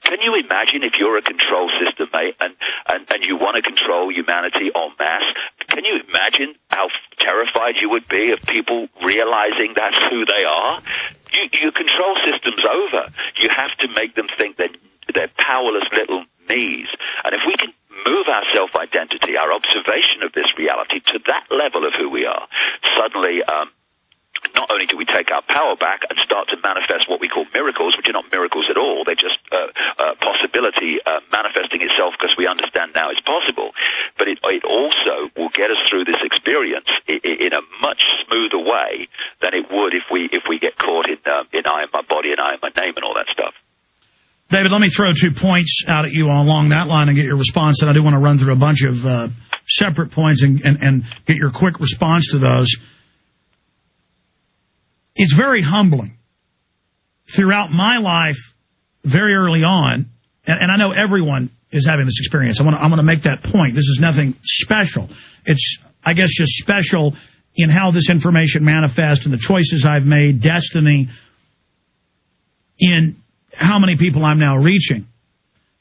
Can you imagine if you're a control system, mate, and you want to control humanity en masse? Can you imagine how terrified you would be of people realizing that's who they are? Your control system's over. You have to make them think that they're powerless little me's. And if we can move our self-identity, our observation of this reality to that level of who we are, suddenly not only do we take our power back and start to manifest what we call miracles, which are not miracles at all, they're just possibility manifesting itself because we understand now it's possible, but it also will get us through this experience in a much smoother way than it would if we get caught in I am my body and I am my name and all that stuff. David, let me throw 2 points out at you along that line and get your response, and I do want to run through a bunch of separate points and get your quick response to those. It's very humbling throughout my life very early on, and I know everyone is having this experience. I want to make that point. This is nothing special. It's, I guess, just special in how this information manifests and the choices I've made, destiny, in how many people I'm now reaching.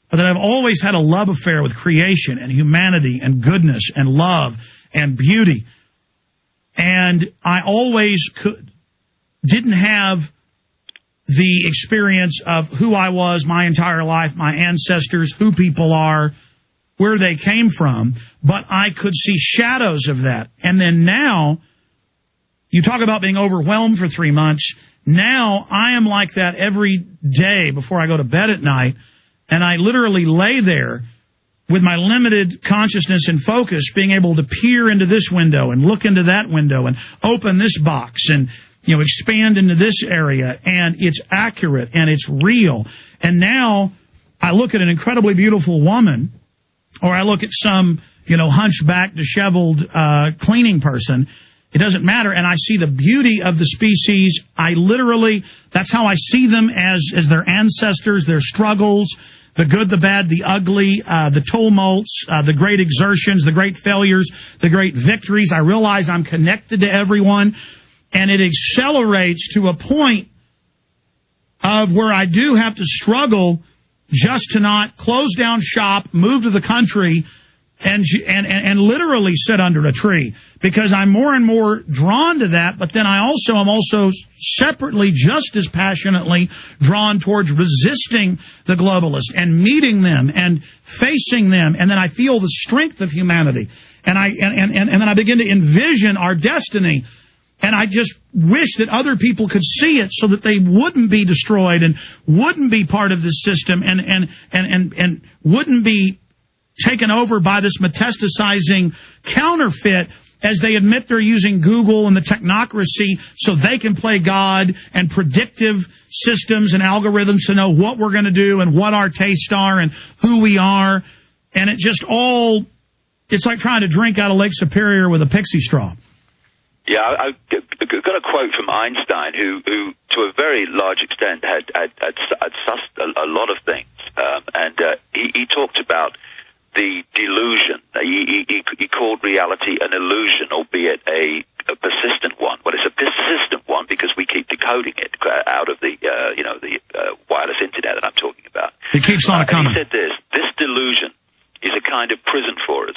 But that I've always had a love affair with creation and humanity and goodness and love and beauty. And I always didn't have the experience of who I was my entire life, my ancestors, who people are, where they came from, but I could see shadows of that. And then now, you talk about being overwhelmed for 3 months. Now I am like that every day before I go to bed at night, and I literally lay there with my limited consciousness and focus, being able to peer into this window and look into that window and open this box and expand into this area, and it's accurate and it's real. And now I look at an incredibly beautiful woman, or I look at some, hunchback, disheveled, cleaning person. It doesn't matter. And I see the beauty of the species. That's how I see them as their ancestors, their struggles, the good, the bad, the ugly, the tumults, the great exertions, the great failures, the great victories. I realize I'm connected to everyone. And it accelerates to a point of where I do have to struggle just to not close down shop, move to the country, and literally sit under a tree, because I'm more and more drawn to that. But then I'm also separately just as passionately drawn towards resisting the globalists and meeting them and facing them. And then I feel the strength of humanity, and then I begin to envision our destiny. And I just wish that other people could see it so that they wouldn't be destroyed and wouldn't be part of this system and wouldn't be taken over by this metastasizing counterfeit, as they admit they're using Google and the technocracy so they can play God, and predictive systems and algorithms to know what we're going to do and what our tastes are and who we are. And it's like trying to drink out of Lake Superior with a pixie straw. Yeah, I've got a quote from Einstein, who to a very large extent had sussed a lot of things, and he talked about the delusion. He called reality an illusion, albeit a persistent one. Well, it's a persistent one because we keep decoding it out of the wireless internet that I'm talking about. It keeps on coming. He said this delusion is a kind of prison for us,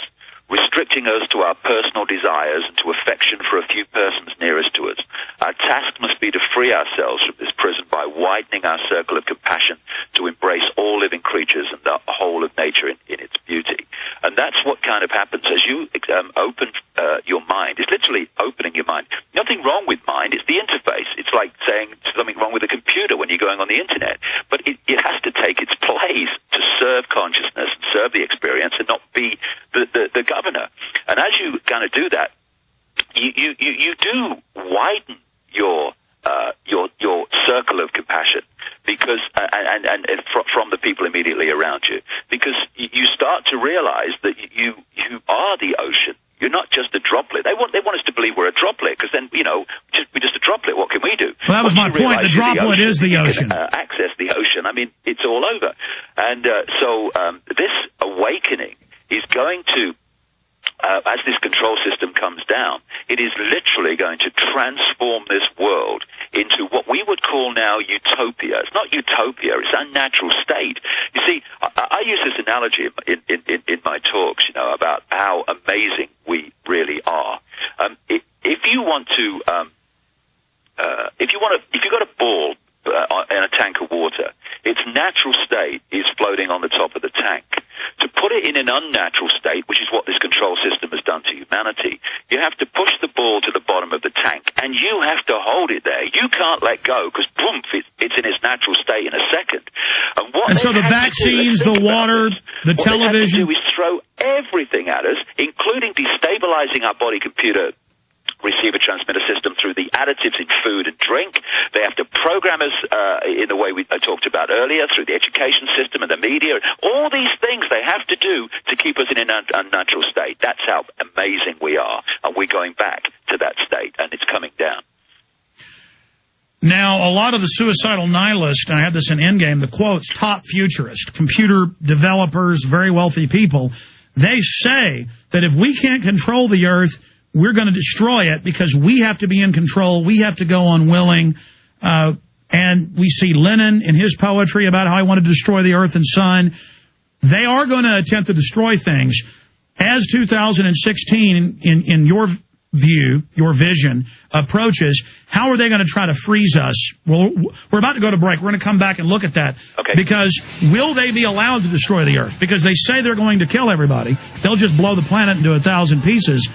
restricting us to our personal desires and to affection for a few persons nearest to us. Our task must be to free ourselves from this prison by widening our circle of compassion to embrace all living creatures and the whole of nature in its beauty. And that's what kind of happens as you open your mind. It's literally opening your mind. Nothing wrong with mind. It's the interface. It's like saying something wrong with a computer when you're going on the internet. But it has to take its place to serve consciousness and serve the experience and not be the governor. And as you kind of do that, you do widen your circle of compassion, because and from the people immediately around you, because you start to realize that you are the ocean. You're not just a droplet. They want us to believe we're a droplet, because then we're just a droplet. What can we do? Well, that was my point. The droplet is the ocean. Access the ocean. I mean, it's all over. And so this awakening is going to, as this control system comes down, it is literally going to transform this world into what we would call now utopia. It's not utopia, it's our natural state. You see, I use this analogy in my talks, you know, about how amazing we really are. If you got a ball in a tank of water, its natural state is floating on the top of the tank. To put it in an unnatural state, which is what this control system has done to humanity, you have to push the ball to the bottom of the tank, and you have to hold it there. You can't let go, because boom, it's in its natural state in a second. And so the vaccines, the water, the television... What they have to do is throw everything at us, including destabilizing our body computer receiver-transmitter system through the additives in food and drink. They have to program us in the way I talked about earlier, through the education system and the media. All these things they have to do to keep us in an unnatural state. That's how amazing we are. And we're going back to that state, and it's coming down. Now, a lot of the suicidal nihilists, and I had this in Endgame, the quotes, top futurists, computer developers, very wealthy people, they say that if we can't control the earth, we're going to destroy it because we have to be in control. We have to go unwilling. And we see Lenin in his poetry about how he wanted to destroy the earth and sun. They are going to attempt to destroy things. As 2016, in your view, your vision, approaches, how are they going to try to freeze us? Well, we're about to go to break. We're going to come back and look at that. Okay. Because will they be allowed to destroy the earth? Because they say they're going to kill everybody. They'll just blow the planet into 1,000 pieces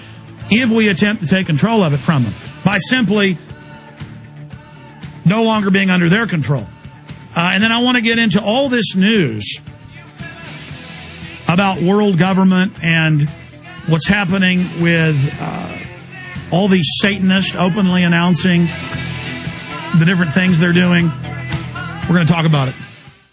if we attempt to take control of it from them, by simply no longer being under their control. And then I want to get into all this news about world government and what's happening with all these Satanists openly announcing the different things they're doing. We're going to talk about it.